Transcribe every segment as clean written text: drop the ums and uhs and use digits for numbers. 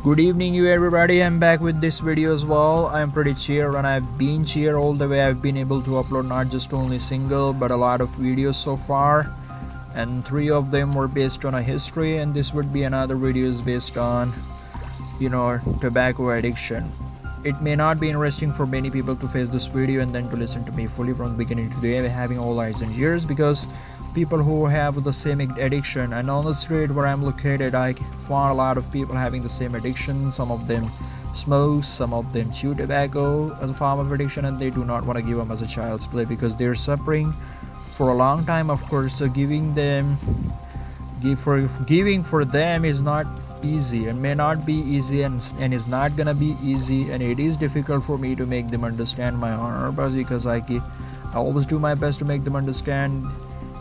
Good evening you everybody, I'm back with this video as well. I'm pretty cheer and I've been cheer all the way. I've been able to upload not just only single but a lot of videos so far, and 3 of them were based on a history, and this would be another videos based on tobacco addiction. It may not be interesting for many people to face this video and then to listen to me fully from the beginning to the end, having all eyes and ears, because people who have the same addiction, and on the street where I'm located I found a lot of people having the same addiction. Some of them smoke, some of them chew tobacco as a form of addiction, and they do not want to give up as a child's play because they're suffering for a long time. Of course, so giving for them is not easy and may not be easy, and is not gonna be easy, and it is difficult for me to make them understand my honor, because I always do my best to make them understand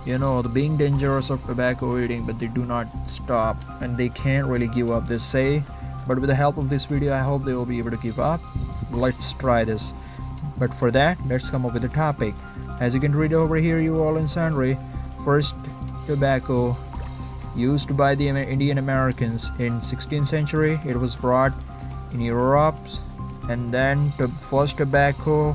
the being dangerous of tobacco eating, but they do not stop and they can't really give up, they say. But with the help of this video I hope they will be able to give up. Let's try this, but for that let's come up with a topic. As you can read over here, you all in sundry, first tobacco used by the Indian Americans in 16th century. It was brought in Europe, and then the first tobacco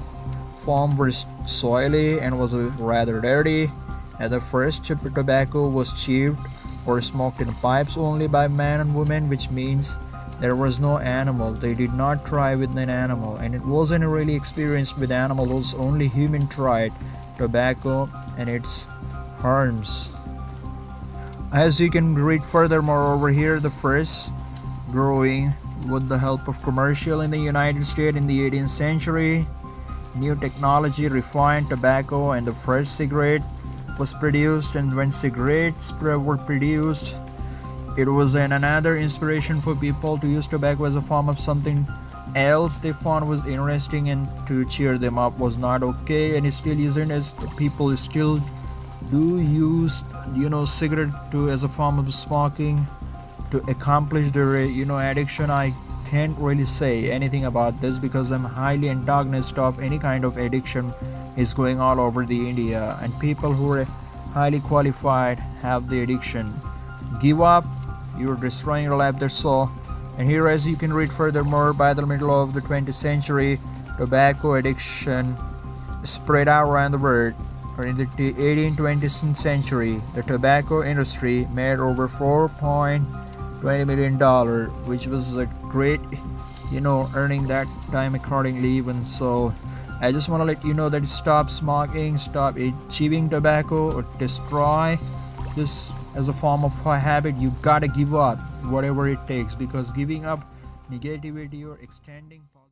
form was soily and was rather dirty, and the first tobacco was chewed or smoked in pipes only by men and women, which means there was no animal. They did not try with an animal, and it wasn't really experienced with animal. It was only human tried tobacco and its harms. As you can read furthermore over here, the first growing with the help of commercial in the United States in the 18th century, new technology, refined tobacco, and the first cigarette was produced. And when cigarettes were produced, it was another inspiration for people to use tobacco as a form of something else they found was interesting, and to cheer them up was not okay, and it still isn't, as people still do use cigarette as a form of smoking to accomplish their addiction. I can't really say anything about this because I'm highly antagonist of any kind of addiction is going all over the India, and people who are highly qualified have the addiction. Give up, you're destroying your life, that's all. And here, as you can read furthermore, by the middle of the 20th century, tobacco addiction spread out around the world. In the 18th 20th century, the tobacco industry made over $4.20 million, which was a great earning that time accordingly. Even so, I just want to let you know that stop smoking, stop chewing tobacco, or destroy this as a form of a habit. You gotta give up whatever it takes, because giving up negativity or extending positive